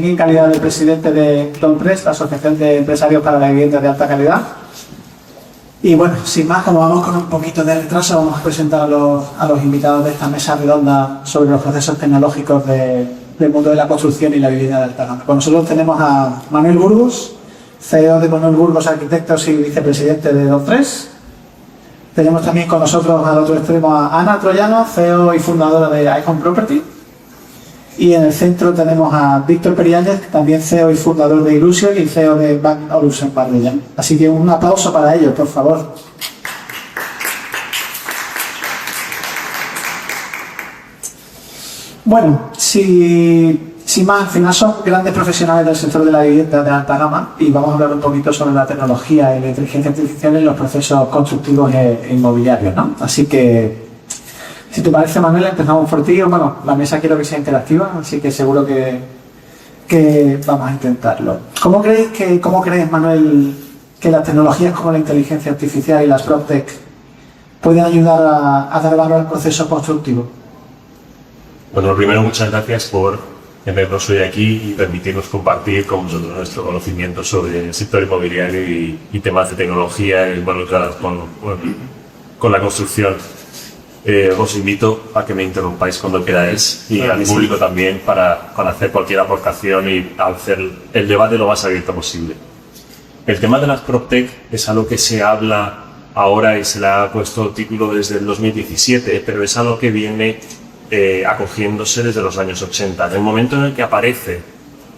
aquí en calidad de presidente de Cloudpress, la Asociación de Empresarios para la Vivienda de Alta Calidad. Y bueno, sin más, como vamos con un poquito de retraso, vamos a presentar a los invitados de esta mesa redonda sobre los procesos tecnológicos del mundo de la construcción y la vivienda de alta gama. Con nosotros tenemos a Manuel Burgos, CEO de Manuel Burgos Arquitectos y vicepresidente de Cloudpress. Tenemos también con nosotros al otro extremo a Ana Troyano, CEO y fundadora de iHome Property. Y en el centro tenemos a Víctor Periáñez, también CEO y fundador de Illusion y CEO de Bank Olufsen Parrilla. Así que un aplauso para ellos, por favor. Bueno, sin más, al final son grandes profesionales del sector de la vivienda de alta gama y vamos a hablar un poquito sobre la tecnología y la inteligencia artificial en los procesos constructivos e inmobiliarios, ¿no? Así que, si te parece, Manuel, empezamos por ti. Bueno, la mesa quiero que sea interactiva, así que seguro que vamos a intentarlo. ¿Cómo crees, Manuel, que las tecnologías como la inteligencia artificial y las PropTech pueden ayudar a dar valor al proceso constructivo? Bueno, primero, muchas gracias por tenernos hoy aquí y permitirnos compartir con vosotros nuestro conocimiento sobre el sector inmobiliario y temas de tecnología involucrados con la construcción. Os invito a que me interrumpáis cuando queráis y al público también para hacer cualquier aportación y hacer el debate lo más abierto posible. El tema de las PropTech es algo que se habla ahora y se le ha puesto título desde el 2017, pero es algo que viene acogiéndose desde los años 80. En el momento en el que aparece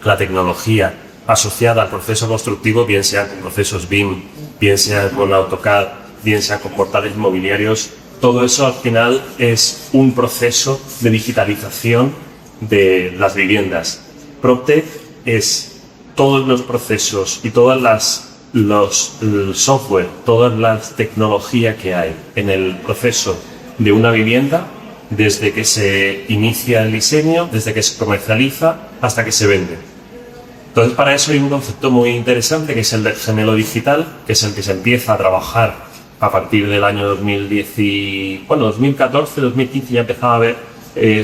la tecnología asociada al proceso constructivo, bien sea con procesos BIM, bien sea con AutoCAD, bien sea con portales inmobiliarios, todo eso al final es un proceso de digitalización de las viviendas. PropTech es todos los procesos y todas el software, toda la tecnología que hay en el proceso de una vivienda, desde que se inicia el diseño, desde que se comercializa hasta que se vende. Entonces, para eso hay un concepto muy interesante que es el del gemelo digital, que es el que se empieza a trabajar a partir del año 2014, 2015 ya empezaba a haber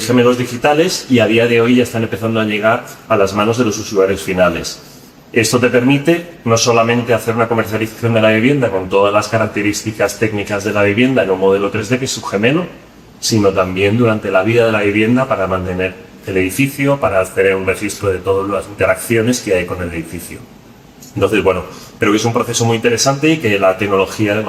gemelos digitales y a día de hoy ya están empezando a llegar a las manos de los usuarios finales. Esto te permite no solamente hacer una comercialización de la vivienda con todas las características técnicas de la vivienda en un modelo 3D que es su gemelo, sino también durante la vida de la vivienda para mantener el edificio, para tener un registro de todas las interacciones que hay con el edificio. Entonces, bueno, creo que es un proceso muy interesante y que la tecnología de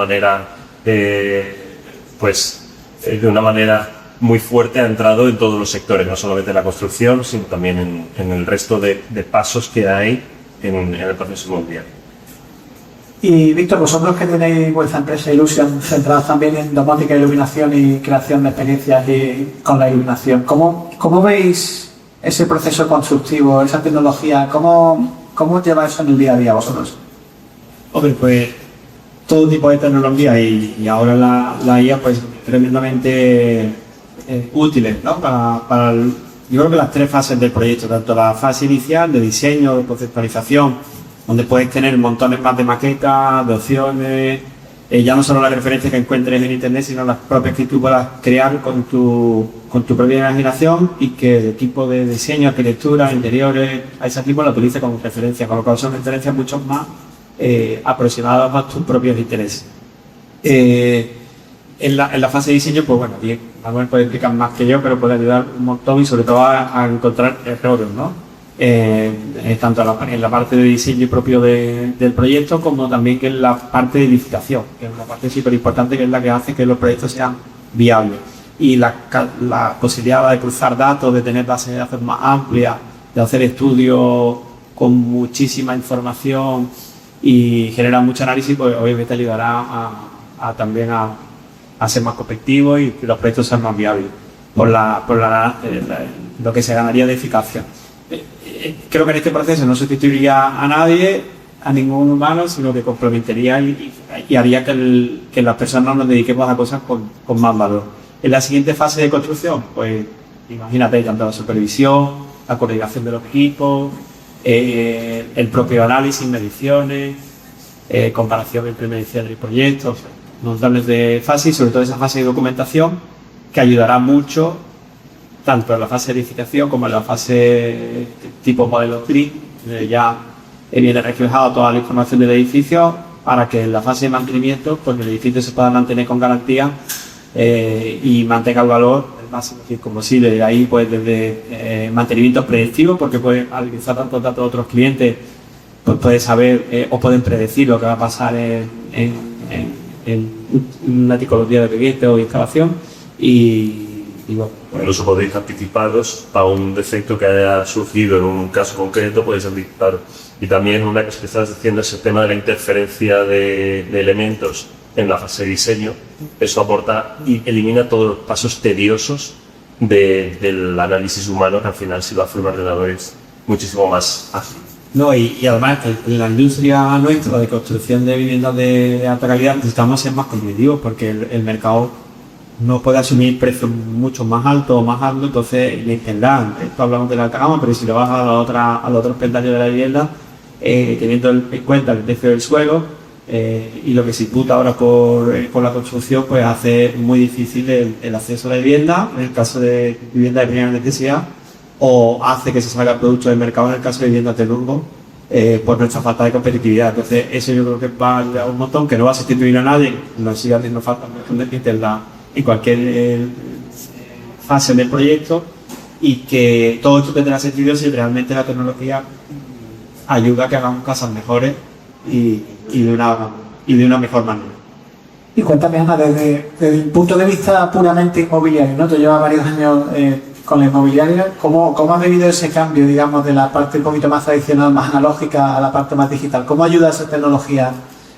una manera muy fuerte ha entrado en todos los sectores, no solamente en la construcción, sino también en el resto de pasos que hay en el proceso inmobiliario. Y Víctor, vosotros que tenéis vuestra empresa Illusion centrada también en domótica, iluminación y creación de experiencias con la iluminación, ¿cómo veis ese proceso constructivo, esa tecnología? ¿Cómo lleváis eso en el día a día vosotros? Hombre, pues todo tipo de tecnología y ahora la IA pues tremendamente útiles, ¿no? Yo creo que las tres fases del proyecto, tanto la fase inicial de diseño, de conceptualización, donde puedes tener montones más de maquetas, de opciones, ya no solo las referencias que encuentres en internet, sino las propias que tú puedas crear con tu propia imaginación y que el tipo de diseño, arquitectura, interiores, a ese tipo la utilice como referencia, con lo cual son referencias mucho más aproximadas a tus propios intereses. En la fase de diseño, pues bueno, Manuel puede explicar más que yo, pero puede ayudar un montón y sobre todo a encontrar errores, ¿no? Tanto en la parte de diseño propio del proyecto como también que en la parte de edificación, que es una parte súper importante, que es la que hace que los proyectos sean viables. Y la posibilidad de cruzar datos, de tener bases de datos más amplias, de hacer estudios con muchísima información y generar mucho análisis, pues obviamente ayudará también a ser más competitivos y que los proyectos sean más viables por lo que se ganaría de eficacia. Creo que en este proceso no sustituiría a nadie, a ningún humano, sino que complementaría y haría que las personas nos dediquemos a cosas con más valor. En la siguiente fase de construcción, pues imagínate tanto la supervisión, la coordinación de los equipos, el propio análisis, mediciones, comparación entre mediciones y proyectos, montones de fases y sobre todo esa fase de documentación que ayudará mucho tanto en la fase de licitación como en la fase tipo modelo 3, ya viene reflejado toda la información del edificio para que en la fase de mantenimiento pues el edificio se pueda mantener con garantía y mantenga el valor el máximo como posible. De ahí pues desde mantenimientos predictivos, porque pueden analizar tantos datos de otros clientes, pues pueden saber o pueden predecir lo que va a pasar en una tipología de vivienda o instalación y bueno. Incluso podéis anticiparos para un defecto que haya surgido en un caso concreto, podéis anticiparos. Y también una cosa que estabas diciendo es el tema de la interferencia de elementos en la fase de diseño. Eso aporta y elimina todos los pasos tediosos del análisis humano, que al final si lo hace un ordenador es muchísimo más ágil. No, y además en la industria nuestra de construcción de viviendas de alta calidad necesitamos ser más competitivos, porque el mercado no puede asumir precios mucho más altos, entonces tendrán, esto hablamos de la alta gama, pero si lo vas a los otros peldaños de la vivienda, teniendo en cuenta el precio del suelo y lo que se imputa ahora por la construcción, pues hace muy difícil el acceso a la vivienda, en el caso de vivienda de primera necesidad, o hace que se salga producto del mercado en el caso de viviendas de lujo, por nuestra falta de competitividad. Entonces eso yo creo que va a ayudar un montón, que no va a sustituir a nadie, nos sigue haciendo falta en cualquier fase del proyecto, y que todo esto tendrá sentido si realmente la tecnología ayuda a que hagamos casas mejores y de una mejor manera. Y cuéntame, Ana, desde el punto de vista puramente inmobiliario, ¿no? Tú llevas varios años con la inmobiliaria. ¿Cómo has vivido ese cambio, digamos, de la parte un poquito más tradicional, más analógica, a la parte más digital? ¿Cómo ayuda esa tecnología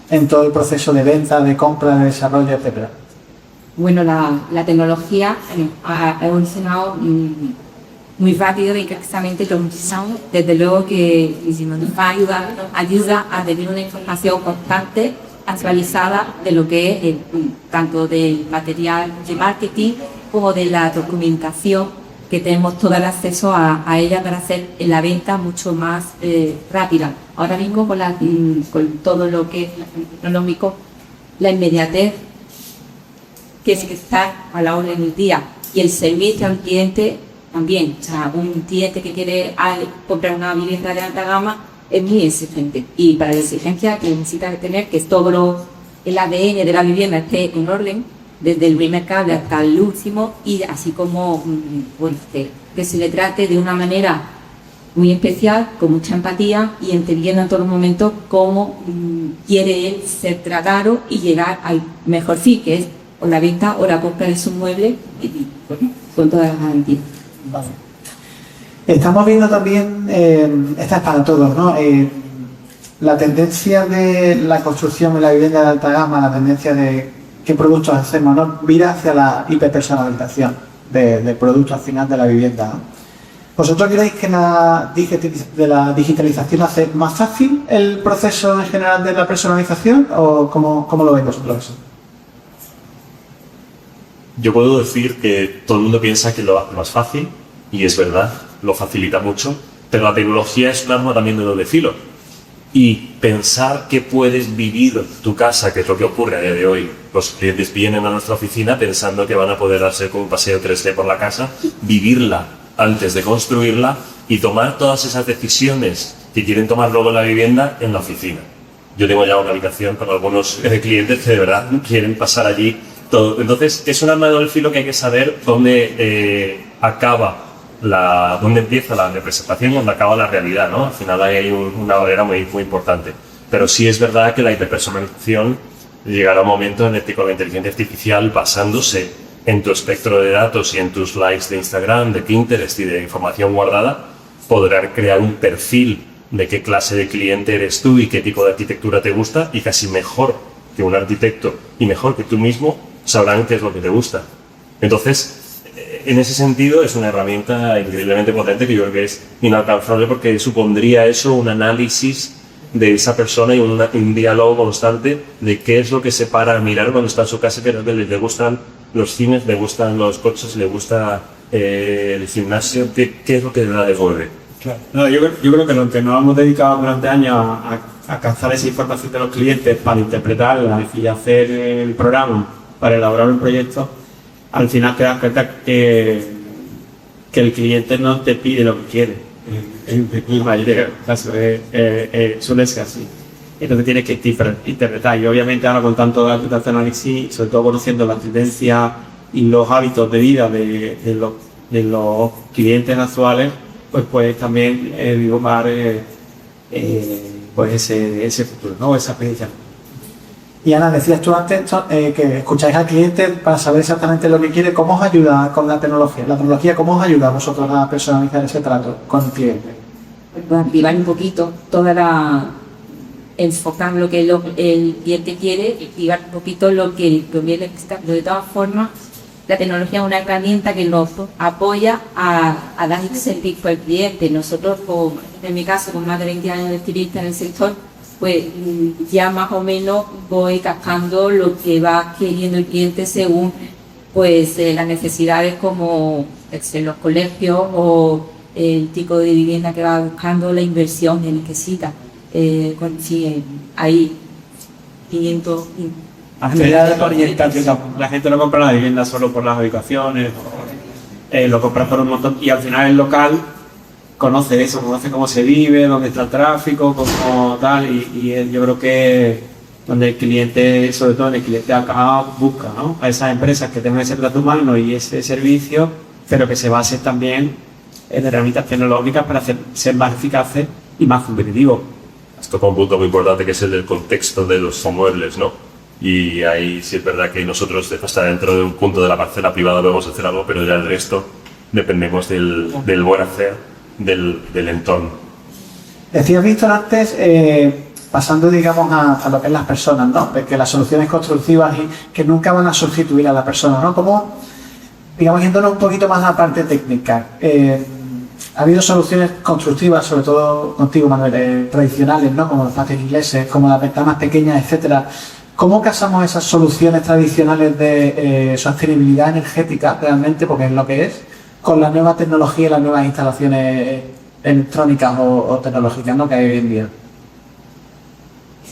en todo el proceso de venta, de compra, de desarrollo, etcétera? Bueno, la tecnología ha evolucionado muy rápido y precisamente desde luego que nos va a ayuda a tener una información constante, actualizada de lo que es tanto del material de marketing como de la documentación, que tenemos todo el acceso a ella para hacer la venta mucho más rápida. Ahora mismo con todo lo que es económico, la inmediatez que es que está a la orden del día, y el servicio al cliente también. O sea, un cliente que quiere comprar una vivienda de alta gama es muy exigente, y para la exigencia que necesita tener que es todo el ADN de la vivienda esté en orden, desde el primer cable hasta el último, y así como bueno, que se le trate de una manera muy especial, con mucha empatía y entendiendo en todo momento cómo quiere él ser tratado y llegar al mejor fin, que es o la venta o la compra de su mueble, y con todas las garantías. Vale. Estamos viendo también, esta es para todos, ¿no? La tendencia de la construcción de la vivienda de alta gama, la tendencia de qué productos hacemos, ¿no? Mira hacia la hiperpersonalización del producto al final de la vivienda, ¿no? ¿Vosotros creéis que la digitalización hace más fácil el proceso en general de la personalización, o cómo lo veis vosotros eso? Yo puedo decir que todo el mundo piensa que lo hace más fácil, y es verdad, lo facilita mucho, pero la tecnología es un arma también de doble filo. Y pensar que puedes vivir tu casa, que es lo que ocurre a día de hoy, los clientes vienen a nuestra oficina pensando que van a poder darse con un paseo 3D por la casa, vivirla antes de construirla y tomar todas esas decisiones que quieren tomar luego en la vivienda en la oficina. Yo tengo ya una habitación con algunos clientes que de verdad quieren pasar allí todo. Entonces es un arma de doble filo que hay que saber dónde dónde empieza la representación y dónde acaba la realidad, ¿no? Al final hay una barrera muy, muy importante. Pero sí es verdad que la hiperpersonalización llegará a un momento en el que con la inteligencia artificial, basándose en tu espectro de datos y en tus likes de Instagram, de Pinterest y de información guardada, podrán crear un perfil de qué clase de cliente eres tú y qué tipo de arquitectura te gusta, y casi mejor que un arquitecto y mejor que tú mismo sabrán qué es lo que te gusta. Entonces, en ese sentido es una herramienta increíblemente potente, que yo creo que es inalcanzable, porque supondría eso un análisis de esa persona y un diálogo constante de qué es lo que se para a mirar cuando está en su casa, que le gustan los cines, le gustan los coches, le gusta el gimnasio, qué es lo que le da de golpe. Claro. No, yo creo que lo que nos hemos dedicado durante años a cazar esa información de los clientes para interpretarla y hacer el programa para elaborar un proyecto, al final te das cuenta que que el cliente no te pide lo que quiere. En la mayoría de los casos suele ser así. Entonces tienes que interpretar. Y obviamente ahora con tanto de análisis, sobre todo conociendo las tendencias y los hábitos de vida de los clientes actuales, pues puedes también dibujar pues ese futuro, ¿no? Esa experiencia. Y Ana, decías tú antes que escucháis al cliente para saber exactamente lo que quiere. ¿Cómo os ayuda con la tecnología? ¿La tecnología cómo os ayuda a vosotros a personalizar ese trato con el cliente? Pues activar un poquito enfocar lo que el cliente quiere y activar un poquito lo que el cliente está. De todas formas, la tecnología es una herramienta que nos apoya a dar el servicio al cliente. Nosotros, en mi caso, con más de 20 años de experiencia en el sector, pues ya más o menos voy captando lo que va queriendo el cliente según pues las necesidades como en los colegios o el tipo de vivienda que va buscando, la inversión que necesita. Hay 500 la gente no compra la vivienda solo por las ubicaciones, lo compra por un montón y al final el local conoce eso, conoce cómo se vive, dónde está el tráfico, cómo tal y yo creo que donde el cliente, sobre todo el cliente acá busca, ¿no? A esas empresas que tengan ese trato humano y ese servicio, pero que se base también en herramientas tecnológicas para ser más eficaces y más competitivos. Has tocado un punto muy importante que es el del contexto de los inmuebles, ¿no? Y ahí sí es verdad que nosotros, hasta dentro de un punto de la parcela privada, podemos hacer algo, pero ya el resto dependemos del buen hacer del entorno. Decías, Víctor, antes, pasando, digamos, a lo que es las personas, ¿no? Que las soluciones constructivas y que nunca van a sustituir a la persona, ¿no? Como, digamos, yéndonos un poquito más a la parte técnica. Ha habido soluciones constructivas, sobre todo contigo, Manuel, tradicionales, ¿no? Como los patios ingleses, como las ventanas pequeñas, etcétera. ¿Cómo casamos esas soluciones tradicionales de sostenibilidad energética, realmente, porque es lo que es, con la nueva tecnología y las nuevas instalaciones electrónicas o tecnológicas, ¿no? Que hay hoy en día?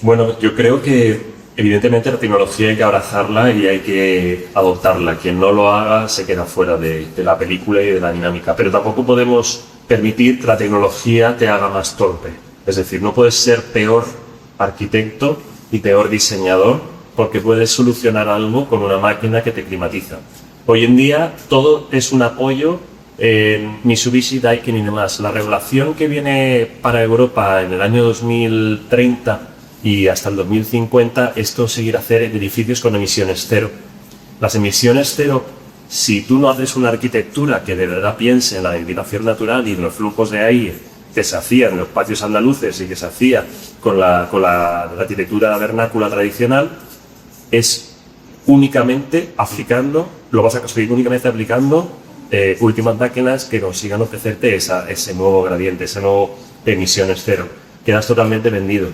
Bueno, yo creo que evidentemente la tecnología hay que abrazarla y hay que adoptarla. Quien no lo haga se queda fuera de la película y de la dinámica. Pero tampoco podemos permitir que la tecnología te haga más torpe. Es decir, no puedes ser peor arquitecto y peor diseñador porque puedes solucionar algo con una máquina que te climatiza. Hoy en día todo es un apoyo en Mitsubishi, Daikin y demás. La regulación que viene para Europa en el año 2030 y hasta el 2050 es conseguir hacer edificios con emisiones cero. Las emisiones cero, si tú no haces una arquitectura que de verdad piense en la ventilación natural y en los flujos de aire que se hacía en los patios andaluces y que se hacía con la arquitectura vernácula tradicional, es únicamente aplicando, lo vas a conseguir únicamente aplicando últimas máquinas que consigan ofrecerte ese nuevo gradiente, esa nueva emisiones cero. Quedas totalmente vendido.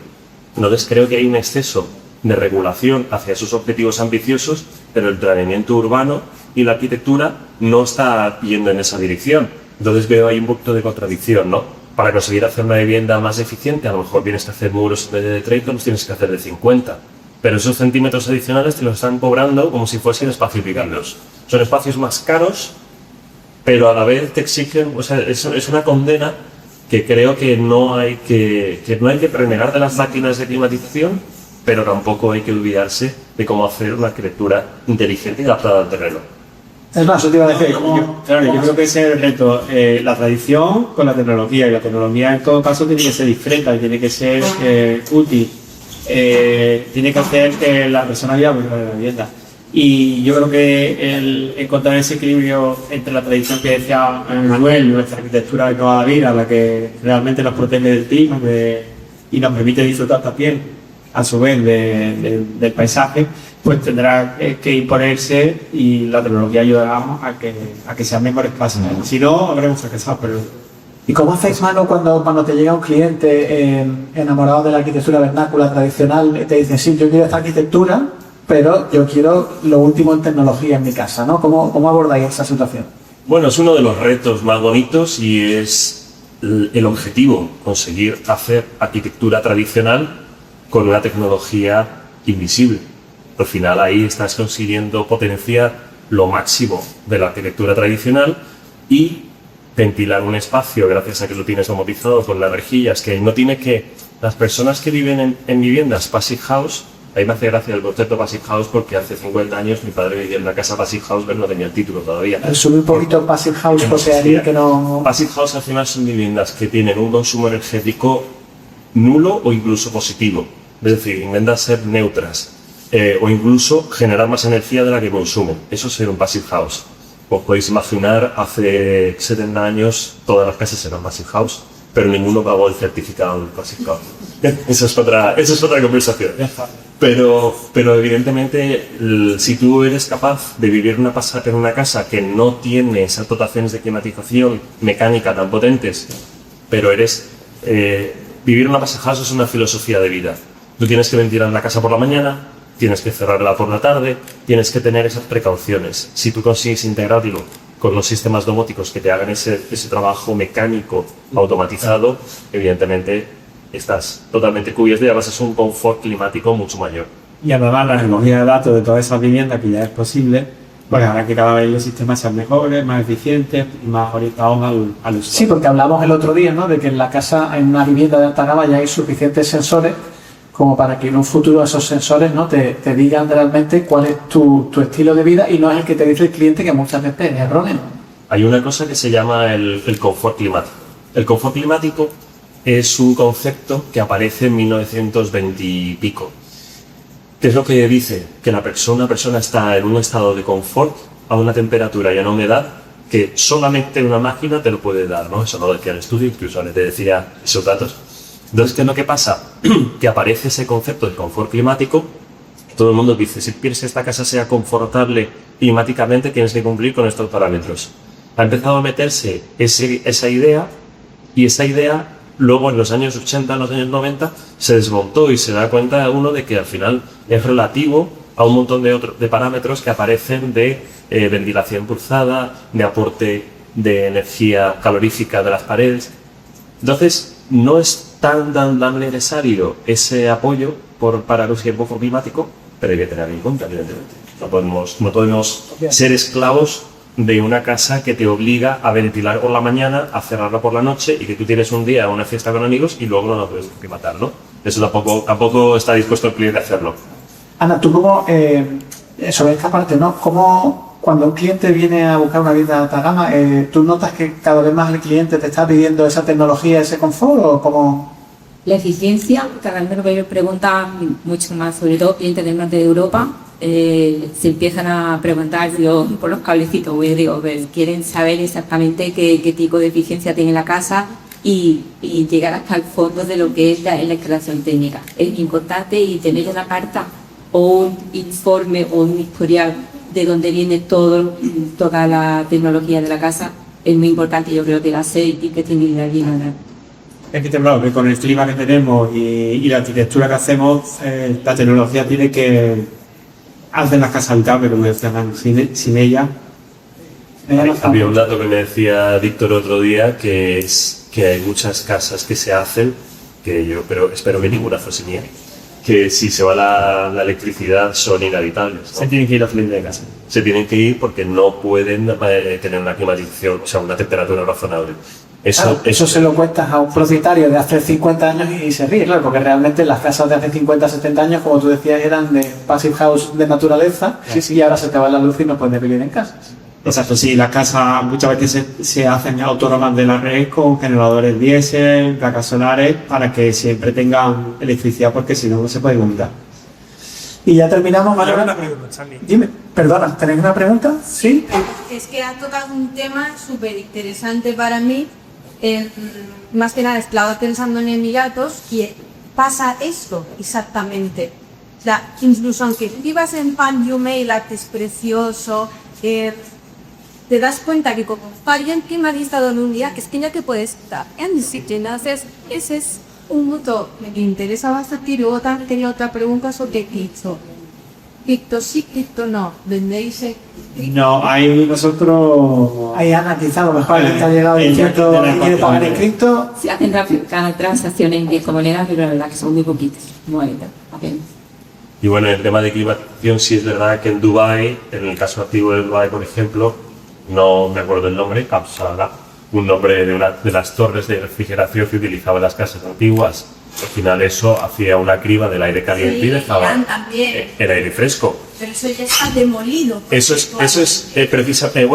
Entonces creo que hay un exceso de regulación hacia esos objetivos ambiciosos, pero el planeamiento urbano y la arquitectura no está yendo en esa dirección. Entonces veo ahí un punto de contradicción, ¿no? Para conseguir hacer una vivienda más eficiente, a lo mejor tienes que hacer muros de 30, los tienes que hacer de 50. Pero esos centímetros adicionales te los están cobrando como si fuesen espacios vivibles. Son espacios más caros, pero a la vez te exigen, o sea, es una condena que creo que no hay que renegar de las máquinas de climatización, pero tampoco hay que olvidarse de cómo hacer una arquitectura inteligente y adaptada al terreno. Es más, yo te iba a decir, yo creo que ese es el reto, la tradición con la tecnología, y la tecnología en todo caso tiene que ser discreta, tiene que ser útil, tiene que hacer que la persona viva por la vivienda. Y yo creo que el encontrar ese equilibrio entre la tradición que decía Manuel, nuestra arquitectura de toda la vida, la que realmente nos protege del clima y nos permite disfrutar también, a su vez, del paisaje, pues tendrá que imponerse y la tecnología ayudará a que sean mejores pasos. Si no, habremos fracasado. Pero... ¿Y cómo hacéis, Manu, cuando te llega un cliente enamorado de la arquitectura vernácula tradicional y te dice, sí, yo quiero esta arquitectura, pero yo quiero lo último en tecnología en mi casa, ¿no? ¿Cómo abordáis esa situación? Bueno, es uno de los retos más bonitos y es el objetivo, conseguir hacer arquitectura tradicional con una tecnología invisible. Al final ahí estás consiguiendo potenciar lo máximo de la arquitectura tradicional y ventilar un espacio gracias a que lo tienes domotizado con las rejillas, que no tiene que... Las personas que viven en viviendas Passive House, ahí me hace gracia el concepto Passive House porque hace 50 años mi padre vivía en una casa Passive House, pero no tenía el título todavía. Subí un poquito Passive House porque ahí que no... Passive House al final son viviendas que tienen un consumo energético nulo o incluso positivo. Es decir, intentan ser neutras o incluso generar más energía de la que consumen. Eso es ser un Passive House. Os podéis imaginar, hace 70 años todas las casas eran Passive House, pero ninguno pagó el certificado del Passive House. Eso es otra conversación. Pero evidentemente, si tú eres capaz de vivir en una casa que no tiene esas dotaciones de climatización mecánica tan potentes, pero vivir en una Passive House es una filosofía de vida. Tú tienes que ventilar la casa por la mañana, tienes que cerrarla por la tarde, tienes que tener esas precauciones. Si tú consigues integrarlo con los sistemas domóticos que te hagan ese trabajo mecánico automatizado, evidentemente estás totalmente cubierto y además es un confort climático mucho mayor. Y además la recogida de datos de todas esas viviendas que ya es posible, pues hará que cada vez los sistemas sean mejores, más eficientes y más orientados al usuario. Sí, porque hablamos el otro día, ¿no?, de que en la casa, en una vivienda de alta gama, ya hay suficientes sensores como para que en un futuro esos sensores, ¿no?, te digan realmente cuál es tu estilo de vida y no es el que te dice el cliente, que muchas veces es erróneo. Hay una cosa que se llama el confort climático. El confort climático es un concepto que aparece en 1920 y pico. ¿Qué es lo que dice? Que una persona está en un estado de confort a una temperatura y a una humedad que solamente una máquina te lo puede dar, ¿no? Eso lo decía el estudio, incluso le te decía esos datos. Entonces, ¿qué es lo que pasa? Que aparece ese concepto de confort climático. Todo el mundo dice, si quieres que esta casa sea confortable climáticamente, tienes que cumplir con estos parámetros. Ha empezado a meterse esa idea, y esa idea luego en los años 80, en los años 90, se desmontó y se da cuenta uno de que al final es relativo a un montón de parámetros que aparecen de ventilación cruzada, de aporte de energía calorífica de las paredes. Entonces, no es tan necesario ese apoyo para el confort climático, pero hay que tener en cuenta, evidentemente. No podemos ser esclavos de una casa que te obliga a ventilar por la mañana, a cerrarla por la noche y que tú tienes un día una fiesta con amigos y luego no lo puedes climatar, ¿no? Eso tampoco está dispuesto el cliente a hacerlo. Ana, tú como, sobre esta parte, ¿no?, ¿cómo cuando un cliente viene a buscar una vivienda de alta gama, tú notas que cada vez más el cliente te está pidiendo esa tecnología, ese confort, o cómo? La eficiencia, cada vez me preguntan mucho más, sobre todo clientes del norte de Europa, se empiezan a preguntar por los cablecitos, quieren saber exactamente qué tipo de eficiencia tiene la casa y llegar hasta el fondo de lo que es la instalación técnica. Es importante y tener una carta o un informe o un historial de donde viene toda la tecnología de la casa. Es muy importante, yo creo que la safety que tiene que ir a Es que, claro, que con el clima que tenemos y la arquitectura que hacemos, la tecnología tiene que hacer las casas habitables, como decían, sin ella. Había un dato que me decía Víctor otro día, que es que hay muchas casas que se hacen, pero espero que ninguna fuese mía, que si se va la electricidad son inhabitables, ¿no? Se tienen que ir los clientes de casa. Se tienen que ir porque no pueden tener una climatización, o sea, una temperatura razonable. Eso se lo cuentas a un propietario de hace 50 años y se ríe, claro, porque realmente las casas de hace 50, 70 años, como tú decías, eran de Passive House de naturaleza, y ahora se te va la luz y no puedes vivir en casa. Exacto, sí, las casas muchas veces se hacen autónomas de la red con generadores diésel, placas solares, para que siempre tengan electricidad, porque si no, no se puede montar. Y ya terminamos, Yo Manuel. una pregunta, Charlie. Dime, perdona, ¿tenéis una pregunta? ¿Sí? Es que has tocado un tema súper interesante para mí. Más que nada estaba pensando en Emiratos y pasa esto exactamente. O sea, incluso aunque vivas en Palm Jumeirah, que es precioso, te das cuenta que como alguien que me ha estado en un día, que es que ya que puedes estar en sitio, entonces ese es un punto que me interesa bastante. Y luego también tenía otra pregunta sobre cripto. Cripto sí, cripto no. ¿Vendéis? No, hay nosotros... Hay analizado mejor, que ha llegado el cierto y quiere pagar en cripto. Se hacen transacciones en criptomonedas, pero la verdad que son muy poquitas, apenas. Y bueno, en el tema de climatización, sí es verdad que en Dubái, en el caso activo de Dubái, por ejemplo, no me acuerdo el nombre, un nombre de una de las torres de refrigeración que utilizaban las casas antiguas. Al final eso hacía una criba del aire caliente y dejaba también. el aire fresco. Pero eso ya está demolido. Eso es precisamente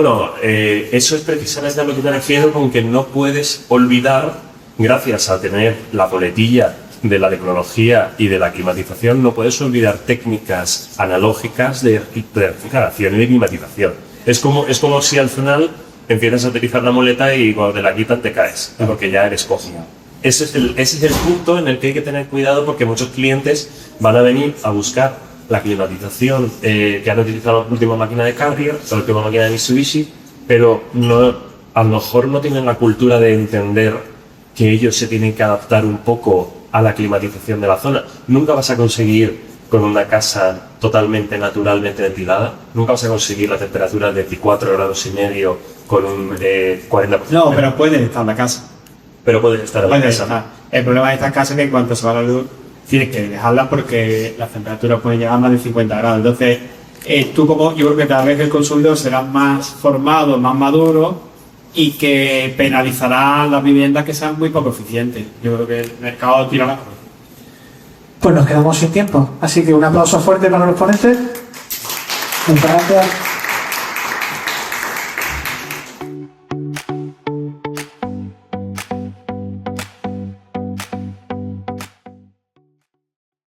a lo que me refiero, con que no puedes olvidar, gracias a tener la boletilla de la tecnología y de la climatización, no puedes olvidar técnicas analógicas de refrigeración y de climatización. Es como si al final empiezas a utilizar la muleta y cuando te la quitan te caes, porque ya eres cojo. Ese es el punto en el que hay que tener cuidado, porque muchos clientes van a venir a buscar la climatización que han utilizado la última máquina de Carrier, la última máquina de Mitsubishi, pero a lo mejor no tienen la cultura de entender que ellos se tienen que adaptar un poco a la climatización de la zona. Nunca vas a conseguir con una casa totalmente naturalmente ventilada, nunca vas a conseguir la temperatura de 24 grados y medio con un 40%. No, pero puede estar en la casa. Pero puedes estar en la Puede casa. estar. El problema de estas casas es que cuando se va la luz tienes que dejarlas porque las temperaturas pueden llegar a más de 50 grados. Entonces, yo creo que cada vez el consumidor será más formado, más maduro, y que penalizará las viviendas que sean muy poco eficientes. Yo creo que el mercado tirará. Pues nos quedamos sin tiempo, así que un aplauso fuerte para los ponentes. Muchas gracias.